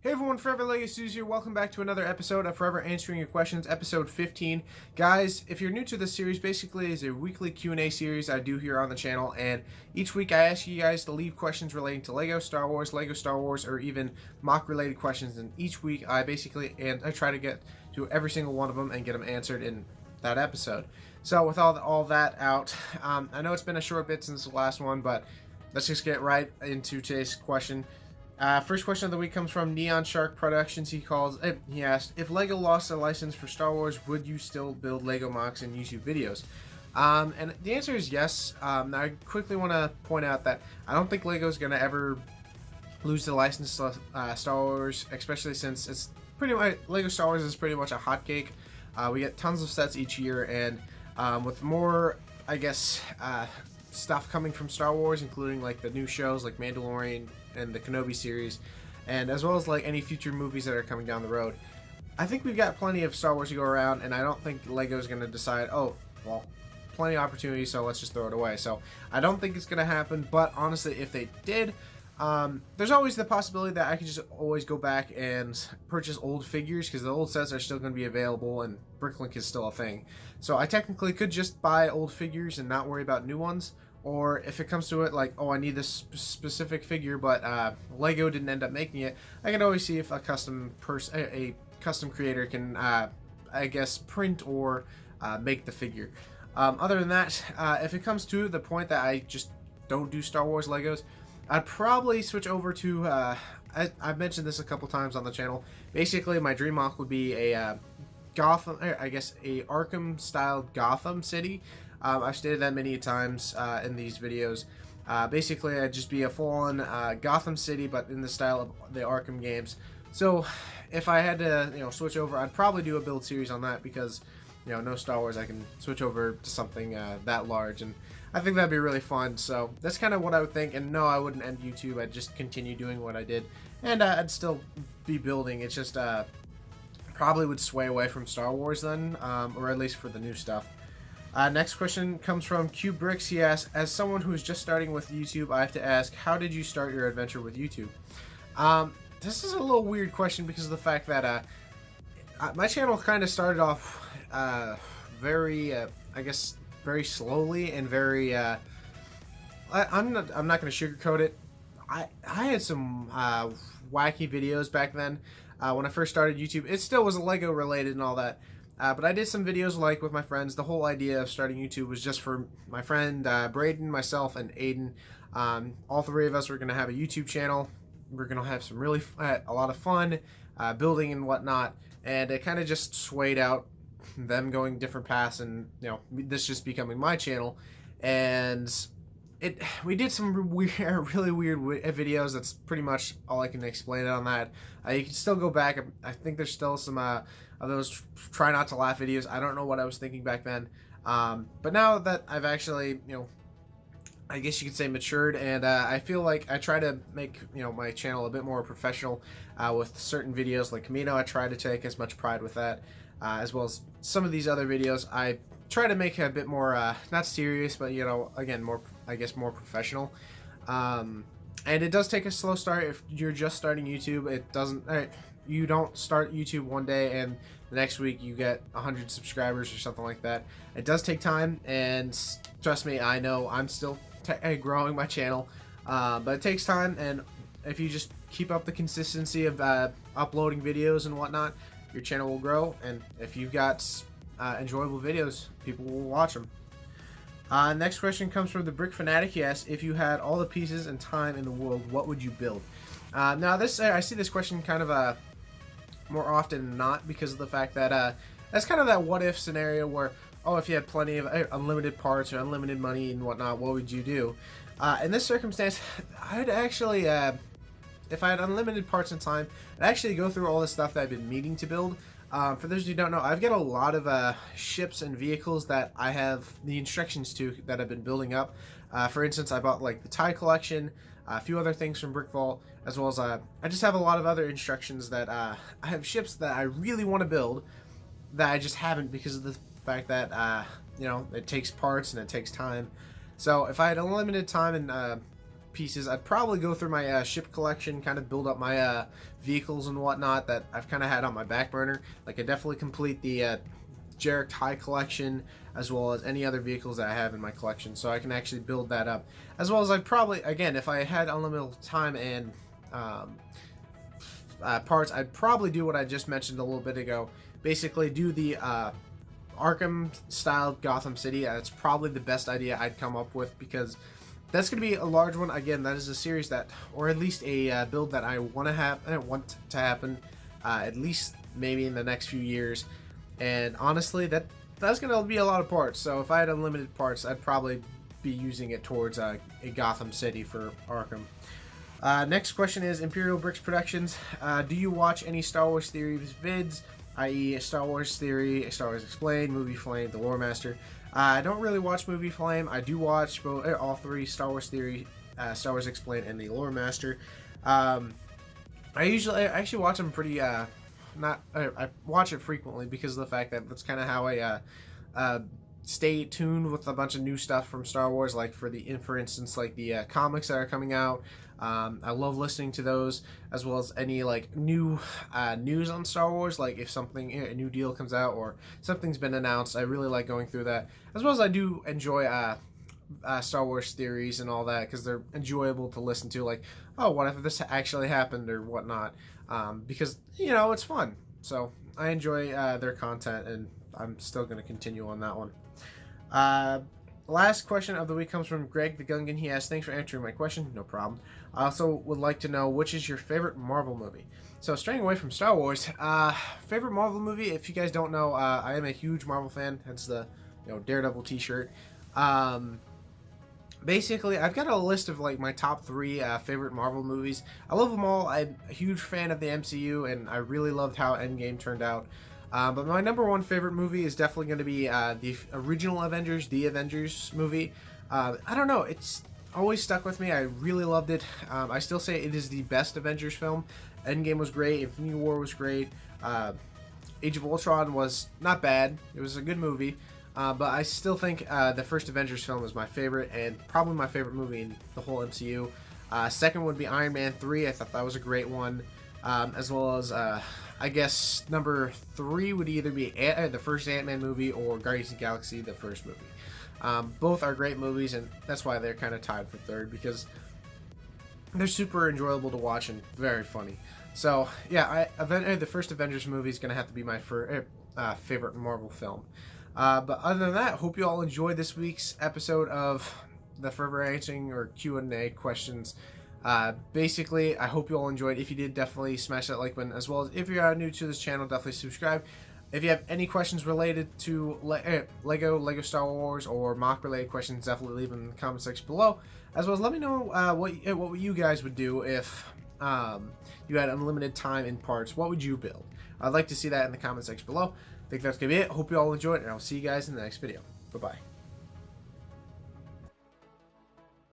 Hey everyone, Forever Lego Studios here. Welcome back to another episode of Forever Answering Your Questions, episode 15. Guys, if you're new to this series, basically is a weekly Q&A series I do here on the channel, and each week I ask you guys to leave questions relating to Lego Star Wars, or even mock-related questions, and each week I try to get to every single one of them and get them answered in that episode. So with all that out, I know it's been a short bit since the last one, but let's just get right into today's question. First question of the week comes from Neon Shark Productions. He asked, if Lego lost a license for Star Wars, would you still build Lego MOCs and YouTube videos? And the answer is yes. Now I quickly want to point out that I don't think Lego's going to ever lose the license to Star Wars, especially since it's pretty much, Lego Star Wars is pretty much a hotcake. We get tons of sets each year, and with more, stuff coming from Star Wars, including like the new shows like Mandalorian and the Kenobi series, and as well as like any future movies that are coming down the road, I think we've got plenty of Star Wars to go around, and I don't think Lego's going to decide, oh, well, plenty of opportunity, so let's just throw it away. So I don't think it's going to happen, but honestly, if they did, there's always the possibility that I could just always go back and purchase old figures, because the old sets are still going to be available, and Bricklink is still a thing. So I technically could just buy old figures and not worry about new ones. Or if it comes to it, like, oh, I need this specific figure, but Lego didn't end up making it, I can always see if a custom creator can, print or make the figure. Other than that, if it comes to the point that I just don't do Star Wars Legos, I'd probably switch over to, I've mentioned this a couple times on the channel. Basically, my dream MOC would be a Gotham, a Arkham-styled Gotham City. I've stated that many times in these videos. Basically, I'd just be a full-on Gotham City, but in the style of the Arkham games. So, if I had to, switch over, I'd probably do a build series on that, because, no Star Wars, I can switch over to something that large, and I think that'd be really fun. So that's kind of what I would think. And no, I wouldn't end YouTube. I'd just continue doing what I did, and I'd still be building. It's just probably would sway away from Star Wars then, or at least for the new stuff. Next question comes from Cube Bricks. He asks, as someone who's just starting with YouTube, I have to ask, how did you start your adventure with YouTube? This is a little weird question because of the fact that my channel kind of started off very slowly and very, I'm not going to sugarcoat it. I had some wacky videos back then when I first started YouTube. It still was Lego related and all that. But I did some videos like with my friends. The whole idea of starting YouTube was just for my friend Braden, myself, and Aiden. All three of us were going to have a YouTube channel. We're going to have some really a lot of fun building and whatnot. And it kind of just swayed out, them going different paths, and this just becoming my channel. And we did some really weird videos. That's pretty much all I can explain on that. You can still go back. I think there's still some of those try not to laugh videos. I don't know what I was thinking back then, but now that I've actually, I guess you could say matured, and I feel like I try to make my channel a bit more professional with certain videos like Camino. I try to take as much pride with that, as well as some of these other videos. I try to make it a bit more not serious, but again, more, I guess, more professional. And it does take a slow start if you're just starting YouTube. It doesn't. You don't start YouTube one day and the next week you get 100 subscribers or something like that. It does take time, and trust me, I know I'm still growing my channel, but it takes time. And if you just keep up the consistency of uploading videos and whatnot, your channel will grow. And if you've got enjoyable videos, people will watch them. Next question comes from the Brick Fanatic. He asks, if you had all the pieces and time in the world, what would you build? Now this, I see this question kind of more often than not, because of the fact that that's kind of that what if scenario where, oh, if you had plenty of unlimited parts or unlimited money and whatnot, what would you do? In this circumstance, I'd actually, if I had unlimited parts and time, I'd actually go through all the stuff that I've been meaning to build. For those of you who don't know, I've got a lot of ships and vehicles that I have the instructions to that I've been building up. For instance, I bought like the TIE collection, a few other things from Brick Vault, as well as I just have a lot of other instructions that I have ships that I really want to build that I just haven't, because of the fact that it takes parts and it takes time. So if I had unlimited time and pieces, I'd probably go through my ship collection, kind of build up my vehicles and whatnot that I've kind of had on my back burner. Like, I definitely complete the Jarek Tie collection, as well as any other vehicles that I have in my collection, so I can actually build that up. As well as I'd probably, again, if I had unlimited time and parts, I'd probably do what I just mentioned a little bit ago. Basically, do the Arkham-style Gotham City. That's probably the best idea I'd come up with, because that's going to be a large one. Again, that is a series that, or at least a build that I want to happen, at least maybe in the next few years. And honestly, that's going to be a lot of parts. So if I had unlimited parts, I'd probably be using it towards a Gotham City for Arkham. Next question is Imperial Bricks Productions. Do you watch any Star Wars Theories vids, i.e. Star Wars Theory, Star Wars Explained, Movie Flame, The Lore Master? I don't really watch Movie Flame. I do watch all three, Star Wars Theory, Star Wars Explained, and The Lore Master. I actually watch them pretty... I watch it frequently because of the fact that that's kind of how I stay tuned with a bunch of new stuff from Star Wars, like for instance, like the comics that are coming out. I love listening to those, as well as any like new news on Star Wars, like if a new deal comes out or something's been announced. I really like going through that, as well as I do enjoy Star Wars theories and all that, because they're enjoyable to listen to, like, oh, what if this actually happened or whatnot, because, you know, it's fun. So I enjoy their content, and I'm still going to continue on that one. Last question of the week comes from Greg the Gungan. He asks, thanks for answering my question. No problem. I also would like to know, which is your favorite Marvel movie? So straying away from Star Wars, favorite Marvel movie, if you guys don't know, I am a huge Marvel fan, hence the Daredevil t-shirt. Basically, I've got a list of like my top 3 favorite Marvel movies. I love them all. I'm a huge fan of the MCU, and I really loved how Endgame turned out. But my number 1 favorite movie is definitely going to be the original Avengers, the Avengers movie. I don't know, it's always stuck with me. I really loved it. I still say it is the best Avengers film. Endgame was great. Infinity War was great. Age of Ultron was not bad. It was a good movie. But I still think the first Avengers film is my favorite, and probably my favorite movie in the whole MCU. Second would be Iron Man 3. I thought that was a great one. As well as, I guess, number 3 would either be the first Ant-Man movie or Guardians of the Galaxy, the first movie. Both are great movies, and that's why they're kind of tied for third, because they're super enjoyable to watch and very funny. So, yeah, the first Avengers movie is going to have to be my favorite Marvel film. But other than that, hope you all enjoyed this week's episode of the Forever Answering or Q&A questions. Basically, I hope you all enjoyed. If you did, definitely smash that like button, as well as if you are new to this channel, definitely subscribe. If you have any questions related to Lego Star Wars, or mock related questions, definitely leave them in the comment section below. As well as let me know what you guys would do if you had unlimited time and parts. What would you build? I'd like to see that in the comment section below. I think that's going to be it. Hope you all enjoyed, and I'll see you guys in the next video. Bye-bye.